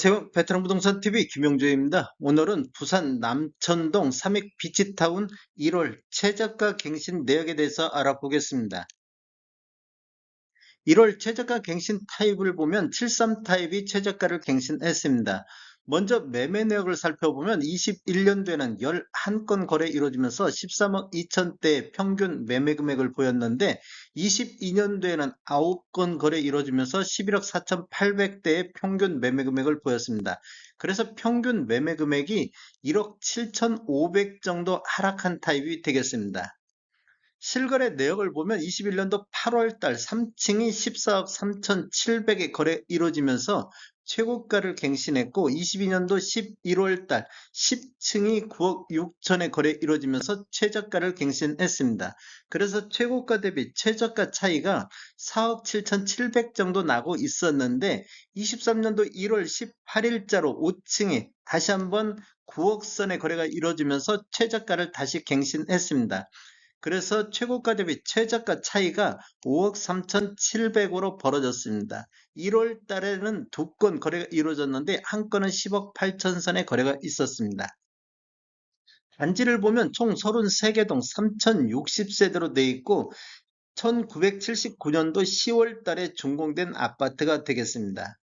제목 베테랑 부동산 TV 김용조입니다. 오늘은 부산 남천동 삼익 비치타운 1월 최저가 갱신 내역에 대해서 알아보겠습니다. 1월 최저가 갱신 타입을 보면 73 타입이 최저가를 갱신했습니다. 먼저 매매 내역을 살펴보면 21년도에는 11건 거래 이루어지면서 13억 2천대의 평균 매매 금액을 보였는데 22년도에는 9건 거래 이루어지면서 11억 4,800대의 평균 매매 금액을 보였습니다. 그래서 평균 매매 금액이 1억 7,500 정도 하락한 타입이 되겠습니다. 실거래 내역을 보면 21년도 8월달 3층이 14억 3,700에 거래 이루어지면서 최고가를 갱신했고 22년도 11월달 10층이 9억 6천에 거래 이루어지면서 최저가를 갱신했습니다. 그래서 최고가 대비 최저가 차이가 4억 7,700 정도 나고 있었는데 23년도 1월 18일자로 5층이 다시 한번 9억 선의 거래가 이루어지면서 최저가를 다시 갱신했습니다. 그래서 최고가 대비 최저가 차이가 5억 3,700으로 벌어졌습니다. 1월 달에는 2건 거래가 이루어졌는데 한 건은 10억 8천 선의 거래가 있었습니다. 단지를 보면 총 33개 동 3,060세대로 되어 있고 1979년도 10월 달에 준공된 아파트가 되겠습니다.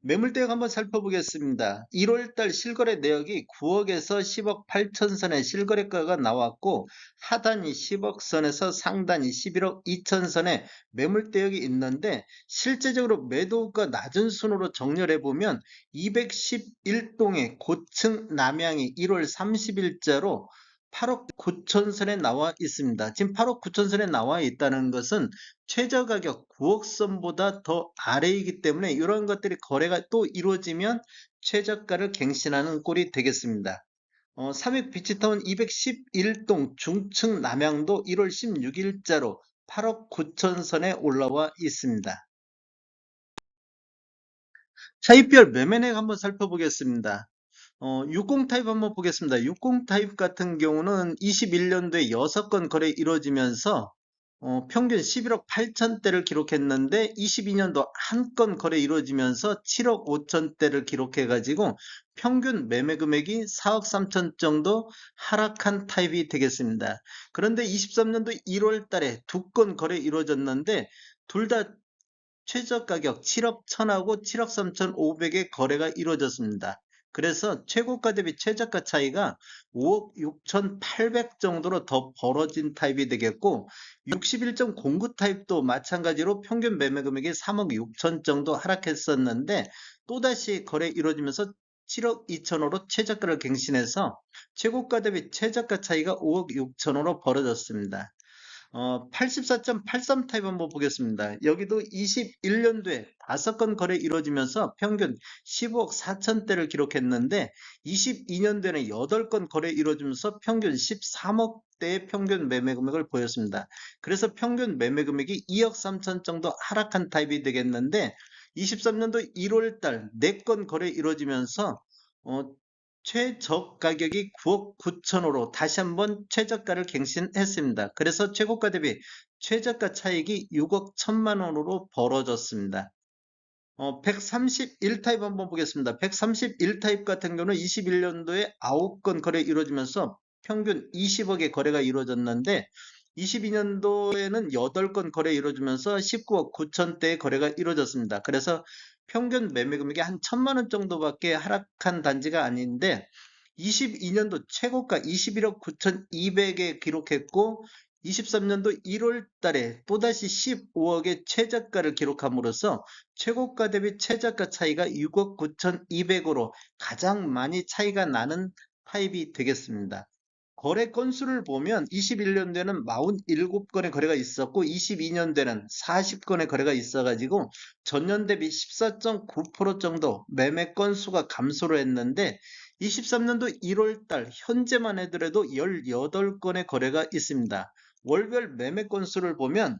매물대역 한번 살펴보겠습니다. 1월달 실거래 내역이 9억에서 10억 8천 선의 실거래가가 나왔고 하단이 10억 선에서 상단이 11억 2천 선의 매물대역이 있는데 실제적으로 매도가 낮은 순으로 정렬해 보면 211동의 고층 남양이 1월 30일자로 8억 9천 선에 나와 있습니다. 지금 8억 9천 선에 나와 있다는 것은 최저 가격 9억 선보다 더 아래이기 때문에 이런 것들이 거래가 또 이루어지면 최저가를 갱신하는 꼴이 되겠습니다. 삼익 비치타운 211동 중층 남양도 1월 16일자로 8억 9천 선에 올라와 있습니다. 차입별 매매액 한번 살펴보겠습니다. 60 타입 한번 보겠습니다. 60 타입 같은 경우는 21년도에 6건 거래 이루어지면서 평균 11억 8천대를 기록했는데 22년도 한 건 거래 이루어지면서 7억 5천대를 기록해가지고 평균 매매 금액이 4억 3천 정도 하락한 타입이 되겠습니다. 그런데 23년도 1월 달에 2건 거래 이루어졌는데 둘 다 최저 가격 7억 1천하고 7억 3천5백의 거래가 이루어졌습니다. 그래서 최고가 대비 최저가 차이가 5억 6천8백 정도로 더 벌어진 타입이 되겠고 61.09 타입도 마찬가지로 평균 매매 금액이 3억 6천 정도 하락했었는데 또다시 거래 이루어지면서 7억 2천으로 최저가를 갱신해서 최고가 대비 최저가 차이가 5억 6천으로 벌어졌습니다. 84.83 타입 한번 보겠습니다. 여기도 21년도에 5건 거래 이루어지면서 평균 15억 4천대를 기록했는데 22년도에는 8건 거래 이루어지면서 평균 13억 대의 평균 매매 금액을 보였습니다. 그래서 평균 매매 금액이 2억 3천 정도 하락한 타입이 되겠는데 23년도 1월 달 4건 거래 이루어지면서 어, 최저 가격이 9억 9천으로 다시 한번 최저가를 갱신했습니다. 그래서 최고가 대비 최저가 차익이 6억 1천만 원으로 벌어졌습니다. 131 타입 한번 보겠습니다. 131 타입 같은 경우는 21년도에 9건 거래 이루어지면서 평균 20억의 거래가 이루어졌는데 22년도에는 8건 거래 이루어지면서 19억 9천대의 거래가 이루어졌습니다. 그래서 평균 매매 금액이 한 1천만 원 정도밖에 하락한 단지가 아닌데 22년도 최고가 21억 9천2백에 기록했고 23년도 1월 달에 또다시 15억의 최저가를 기록함으로써 최고가 대비 최저가 차이가 6억 9천2백으로 가장 많이 차이가 나는 타입이 되겠습니다. 거래 건수를 보면 21년도에는 47건의 거래가 있었고 22년도에는 40건의 거래가 있어가지고 전년 대비 14.9% 정도 매매 건수가 감소를 했는데 23년도 1월 달 현재만 해더라도 18건의 거래가 있습니다. 월별 매매 건수를 보면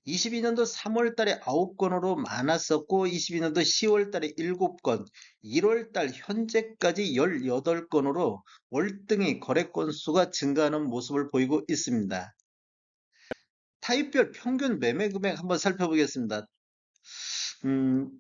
22년도 3월 달에 9건으로 많았었고 22년도 10월 달에 7건, 1월 달 현재까지 18건으로 월등히 거래 건수가 증가하는 모습을 보이고 있습니다. 타입별 평균 매매 금액 한번 살펴보겠습니다. 음,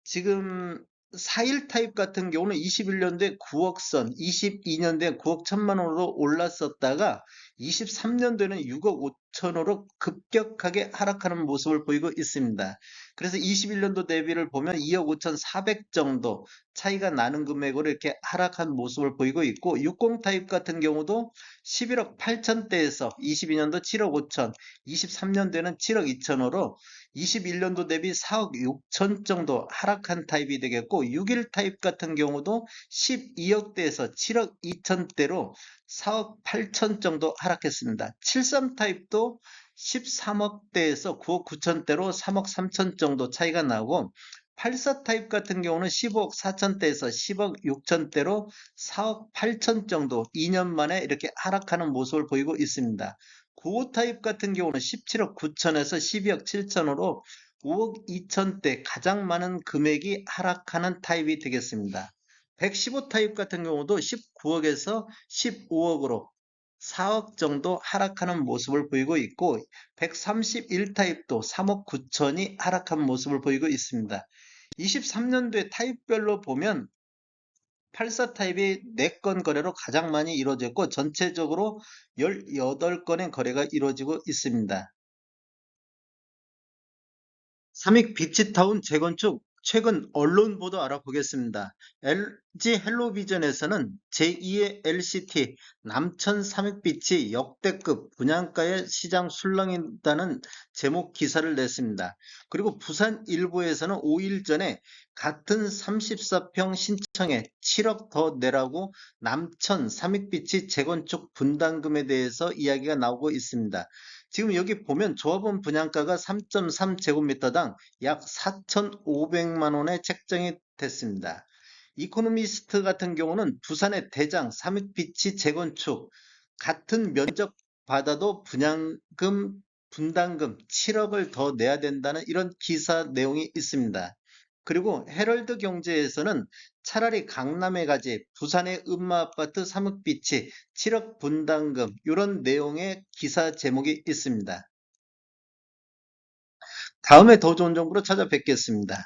지금 4일 타입 같은 경우는 21년도에 9억 선, 22년도에 9억 1천만 원으로 올랐었다가 23년도에는 6억 5천으로 급격하게 하락하는 모습을 보이고 있습니다. 그래서 21년도 대비를 보면 2억 5천 4백 정도 차이가 나는 금액으로 이렇게 하락한 모습을 보이고 있고, 60 타입 같은 경우도 11억 8천대에서 22년도 7억 5천, 23년도에는 7억 2천으로 21년도 대비 4억 6천 정도 하락한 타입이 되겠고, 61 타입 같은 경우도 12억대에서 7억 2천대로 4억 8천 정도 하락했습니다. 73 타입도 13억대에서 9억 9천대로 3억 3천 정도 차이가 나고, 84 타입 같은 경우는 15억 4천대에서 10억 6천대로 4억 8천 정도 2년 만에 이렇게 하락하는 모습을 보이고 있습니다. 95 타입 같은 경우는 17억 9천에서 12억 7천으로 5억 2천대 가장 많은 금액이 하락하는 타입이 되겠습니다. 115 타입 같은 경우도 19억에서 15억으로 4억 정도 하락하는 모습을 보이고 있고, 131 타입도 3억 9천이 하락한 모습을 보이고 있습니다. 23년도에 타입별로 보면 84 타입이 4건 거래로 가장 많이 이루어졌고, 전체적으로 18건의 거래가 이루어지고 있습니다. 삼익 비치타운 재건축 최근 언론 보도 알아보겠습니다. LG 헬로비전에서는 제2의 LCT 남천 삼익빛이 역대급 분양가의 시장 술렁인다는 제목 기사를 냈습니다. 그리고 부산 일보에서는 5일 전에 같은 34평 신청에 7억 더 내라고 남천 삼익빛이 재건축 분담금에 대해서 이야기가 나오고 있습니다. 지금 여기 보면 조합원 분양가가 3.3제곱미터당 약 4,500만 원에 책정이 됐습니다. 이코노미스트 같은 경우는 부산의 대장 삼익비치 재건축 같은 면적 받아도 분양금 분담금 7억을 더 내야 된다는 이런 기사 내용이 있습니다. 그리고 헤럴드 경제에서는 차라리 강남에 가지 부산의 음마아파트 삼익비치 7억 분담금 이런 내용의 기사 제목이 있습니다. 다음에 더 좋은 정보로 찾아뵙겠습니다.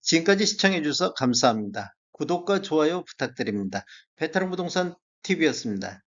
지금까지 시청해주셔서 감사합니다. 구독과 좋아요 부탁드립니다. 베테랑 부동산 TV였습니다.